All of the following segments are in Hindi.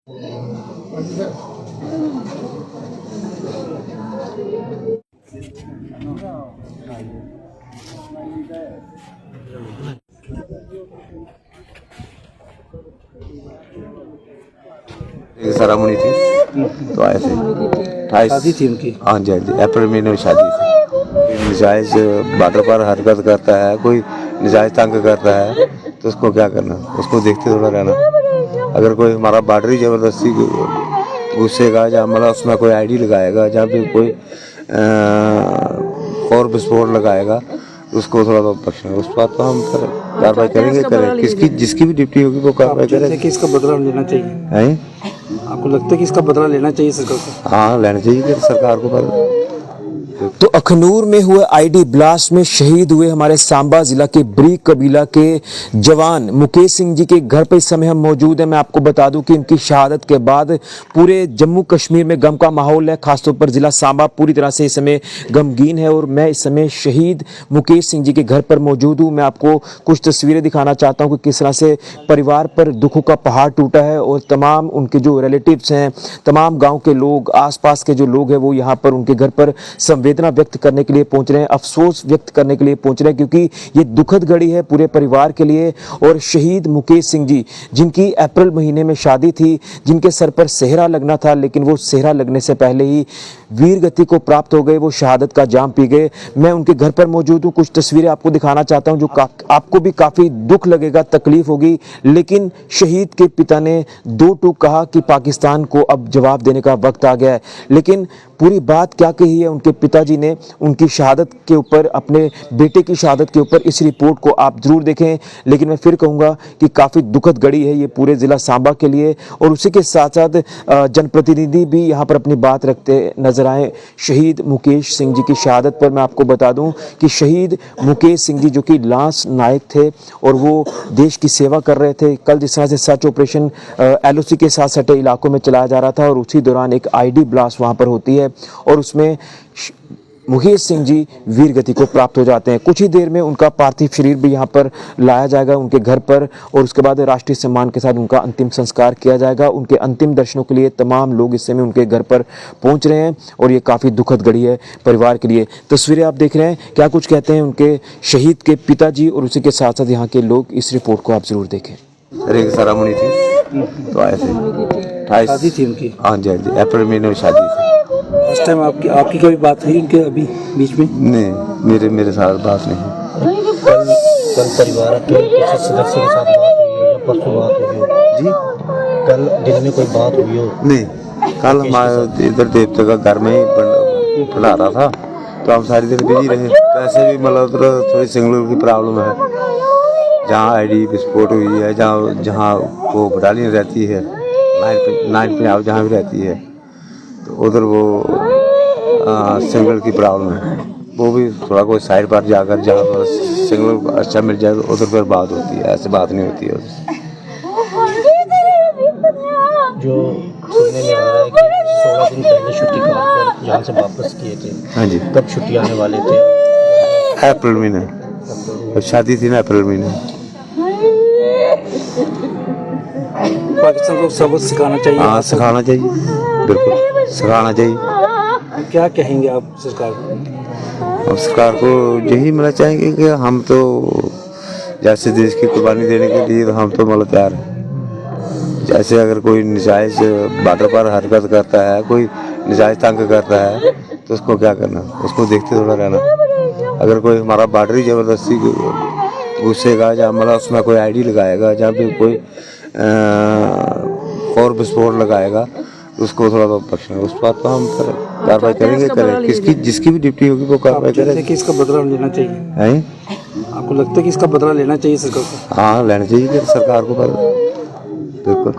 एक सेरेमनी थी तो आए थे 28 शादी थी उनकी। हाँ जी हाँ जी, अप्रैल महीने में शादी थी। नजायज बॉर्डर पर हरकत करता है, कोई नजायज तंग करता है तो उसको क्या करना, उसको देखते थोड़ा रहना। अगर कोई हमारा बॉर्डर ही जबरदस्ती घुसेगा या मतलब उसमें कोई आईडी लगाएगा, जहाँ पे कोई और विस्फोट लगाएगा तो उसको थोड़ा तो बचना। उस बात तो हम फिर कार्रवाई करें किसकी जिसकी भी ड्यूटी होगी वो कार्रवाई करें। कि इसका बदला लेना चाहिए हैं? आपको लगता है कि इसका बदला लेना चाहिए सरकार को? हाँ, लेना चाहिए कि सरकार को पर। तो अखनूर में हुए आईडी ब्लास्ट में शहीद हुए हमारे सांबा जिला के ब्रीक कबीला के जवान मुकेश सिंह जी के घर पर इस समय हम मौजूद हैं। मैं आपको बता दूं कि इनकी शहादत के बाद पूरे जम्मू कश्मीर में गम का माहौल है। खासतौर पर जिला सांबा पूरी तरह से इस समय गमगीन है और मैं इस समय शहीद मुकेश सिंह जी के घर पर मौजूद हूँ। मैं आपको कुछ तस्वीरें दिखाना चाहता हूँ कि किस तरह से परिवार पर दुखों का पहाड़ टूटा है और तमाम उनके जो रिलेटिव्स हैं, तमाम गाँव के लोग, आसपास के जो लोग हैं वो यहाँ पर उनके घर पर संवेदना व्यक्त करने के लिए पहुंच रहे हैं, अफसोस व्यक्त करने के लिए पहुंच रहे हैं, क्योंकि ये दुखद घड़ी है पूरे परिवार के लिए। और शहीद मुकेश सिंह जी जिनकी अप्रैल महीने में शादी थी, जिनके सर पर सेहरा लगना था, लेकिन वो सेहरा लगने से पहले ही वीर गति को प्राप्त हो गए, वो शहादत का जाम पी गए। मैं उनके घर पर मौजूद हूँ, कुछ तस्वीरें आपको दिखाना चाहता हूँ जो आपको भी काफ़ी दुख लगेगा, तकलीफ होगी। लेकिन शहीद के पिता ने दो टूक कहा कि पाकिस्तान को अब जवाब देने का वक्त आ गया है। लेकिन पूरी बात क्या कही है उनके पिताजी ने उनकी शहादत के ऊपर, अपने बेटे की शहादत के ऊपर, इस रिपोर्ट को आप जरूर देखें। लेकिन मैं फिर कहूँगा कि काफ़ी दुखद घड़ी है ये पूरे ज़िला सांबा के लिए। और उसी के साथ साथ जनप्रतिनिधि भी यहाँ पर अपनी बात रखते नजर आए शहीद मुकेश सिंह जी की शहादत पर। मैं आपको बता दूं कि शहीद मुकेश सिंह जी जो कि लांस नायक थे और वो देश की सेवा कर रहे थे। कल जिस तरह से सर्च ऑपरेशन LOC के साथ सटे इलाकों में चलाया जा रहा था और उसी दौरान एक आईडी ब्लास्ट वहाँ पर होती है और उसमें मुकेश सिंह जी वीर गति को प्राप्त हो जाते हैं। कुछ ही देर में उनका पार्थिव शरीर भी यहाँ पर लाया जाएगा उनके घर पर और उसके बाद राष्ट्रीय सम्मान के साथ उनका अंतिम संस्कार किया जाएगा। उनके अंतिम दर्शनों के लिए तमाम लोग इस समय उनके घर पर पहुँच रहे हैं और ये काफ़ी दुखद घड़ी है परिवार के लिए। तस्वीरें आप देख रहे हैं, क्या कुछ कहते हैं उनके शहीद के पिताजी और उसी के साथ साथ यहाँ के लोग। इस रिपोर्ट को आप ज़रूर देखें। एक सेरेमनी थी तो आए थे 28 शादी थी उनकी। हाँ जी हाँ जी, अप्रैल महीने में शादी थी। उस टाइम आपकी कभी बात हुई उनके अभी बीच में? नहीं, मेरे साथ बात नहीं। कल परिवार के किसी सदस्य के साथ बात हुई हो या परसों बात हुई हो जी, कल दिन में कोई बात हुई हो? नहीं, कल हमारे इधर देवता का घर में ही बना रहा था तो हम सारी दिन बिजी रहे। तो ऐसे भी मतलब थोड़ी सिग्नल की प्रॉब्लम है, जहाँ आईडी विस्फोट हुई है, जहाँ वो बटालियन रहती है, नाइट पंजाब जहाँ भी रहती है, तो उधर वो सिग्नल की प्रॉब्लम है। वो भी थोड़ा कोई साइड पर जाकर जहाँ सिग्नल अच्छा मिल जाए तो उधर पर बात होती है, ऐसे बात नहीं होती है। जो सुनने में आ रहा है कि 16 दिन पहले छुट्टी काट यहाँ से वापस किए थे। हाँ जी, कब छुट्टी आने वाले थे? अप्रैल महीने शादी थी ना, अप्रैल महीने। पाकिस्तान को सबक सिखाना चाहिए। हाँ, सिखाना चाहिए, बिल्कुल सिखाना चाहिए। क्या कहेंगे आप सरकार को? अब सरकार को यही मिलना चाहेंगे कि हम तो जैसे देश की कुर्बानी देने के लिए तो हम तो मतलब तैयार हैं। जैसे अगर कोई नजायज बॉर्डर पर हरकत करता है, कोई नजायज तंग करता है तो उसको क्या करना, उसको देखते थोड़ा रहना। अगर कोई हमारा बॉर्डर ही जबरदस्ती घुसेगा या मतलब उसमें कोई आईडी लगाएगा, जहाँ पे कोई और विस्फोट लगाएगा तो उसको थोड़ा तो बचना। उस बात तो हम फिर कार्रवाई करें किसकी जिसकी भी ड्यूटी होगी वो कार्रवाई करें। कि इसका बदला लेना चाहिए? हैं? आपको लगता है कि इसका बदला लेना चाहिए सरकार को? हाँ, लेना चाहिए कि सरकार को, बिल्कुल।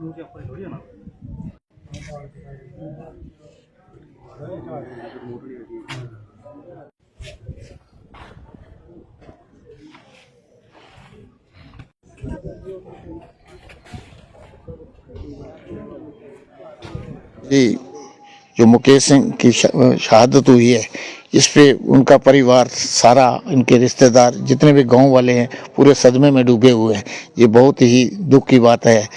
जी, जो मुकेश सिंह की शहादत हुई है, इस पे उनका परिवार सारा, इनके रिश्तेदार, जितने भी गांव वाले हैं, पूरे सदमे में डूबे हुए हैं। ये बहुत ही दुख की बात है।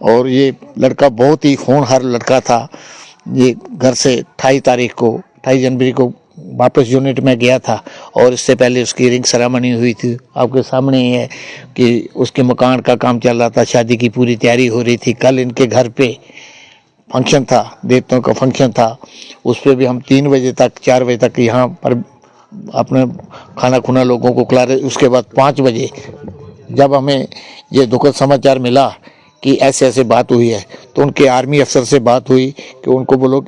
और ये लड़का बहुत ही होनहार लड़का था। ये घर से 28 जनवरी को वापस यूनिट में गया था और इससे पहले उसकी रिंग सेरेमनी हुई थी। आपके सामने ही है कि उसके मकान का काम चल रहा था, शादी की पूरी तैयारी हो रही थी। कल इनके घर पे फंक्शन था, देवताओं का फंक्शन था। उस पर भी हम 3 बजे तक 4 बजे तक यहाँ पर अपने खाना खुना लोगों को खिला रहे। उसके बाद 5 बजे जब हमें ये दुखद समाचार मिला कि ऐसे ऐसे बात हुई है, तो उनके आर्मी अफसर से बात हुई कि उनको बोलो,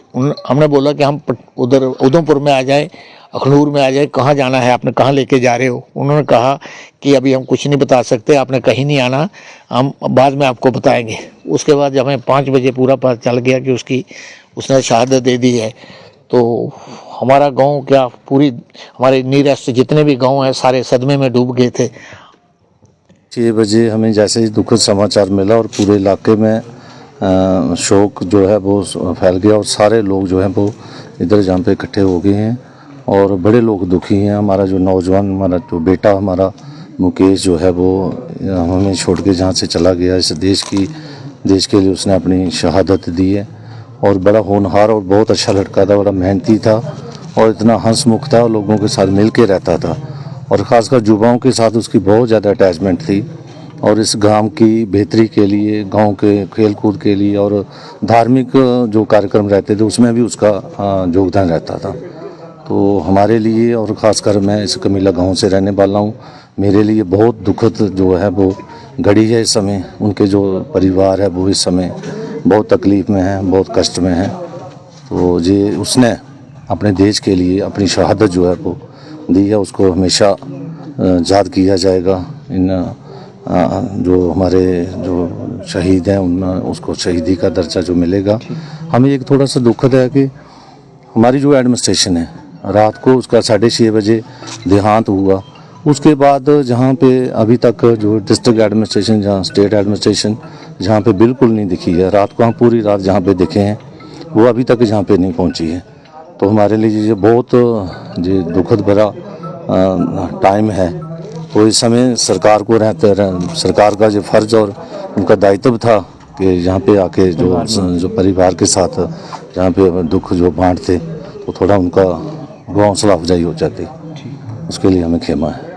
हमने बोला कि हम उधर उधमपुर में आ जाए, अखनूर में आ जाए, कहाँ जाना है, आपने कहाँ लेके जा रहे हो। उन्होंने कहा कि अभी हम कुछ नहीं बता सकते, आपने कहीं नहीं आना, हम बाद में आपको बताएंगे। उसके बाद जब हमें 5 बजे पूरा पता चल गया कि उसने शहादत दे दी है, तो हमारा गांव क्या, पूरी हमारे नियरेस्ट जितने भी गांव हैं सारे सदमे में डूब गए थे। 6 बजे हमें जैसे ही दुखद समाचार मिला और पूरे इलाके में शोक जो है वो फैल गया और सारे लोग जो हैं वो इधर जहाँ पे इकट्ठे हो गए हैं और बड़े लोग दुखी हैं। हमारा जो नौजवान, हमारा जो बेटा, हमारा मुकेश जो है वो हमें छोड़ के जहाँ से चला गया, इस देश के लिए उसने अपनी शहादत दी है। और बड़ा होनहार और बहुत अच्छा लड़का था, बड़ा मेहनती था और इतना हंसमुख था, लोगों के साथ मिल के रहता था और ख़ासकर युवाओं के साथ उसकी बहुत ज़्यादा अटैचमेंट थी। और इस गांव की बेहतरी के लिए, गांव के खेल कूद के लिए और धार्मिक जो कार्यक्रम रहते थे उसमें भी उसका योगदान रहता था। तो हमारे लिए, और ख़ासकर मैं इस कमीला गांव से रहने वाला हूं, मेरे लिए बहुत दुखद जो है वो घड़ी है इस समय। उनके जो परिवार है वो इस समय बहुत तकलीफ़ में है, बहुत कष्ट में है। तो ये उसने अपने देश के लिए अपनी शहादत जो है वो दी है, उसको हमेशा याद किया जाएगा। इन जो हमारे जो शहीद हैं उसको शहीदी का दर्जा जो मिलेगा। हमें एक थोड़ा सा दुखद है कि हमारी जो एडमिनिस्ट्रेशन है, रात को उसका 6:30 बजे देहांत हुआ। उसके बाद जहाँ पे अभी तक जो डिस्ट्रिक्ट एडमिनिस्ट्रेशन, जहाँ स्टेट एडमिनिस्ट्रेशन जहाँ पे बिल्कुल नहीं दिखी है, रात को हम पूरी रात जहाँ पे दिखे हैं वो अभी तक जहाँ पे नहीं पहुँची है। तो हमारे लिए ये बहुत दुखद भरा टाइम है। तो इस समय सरकार को सरकार का जो फर्ज और उनका दायित्व था कि यहाँ पे आके जो परिवार के साथ जहाँ पे दुख जो बांटते, तो थोड़ा उनका हौसला अफजाई हो जाती। उसके लिए हमें खेमा है।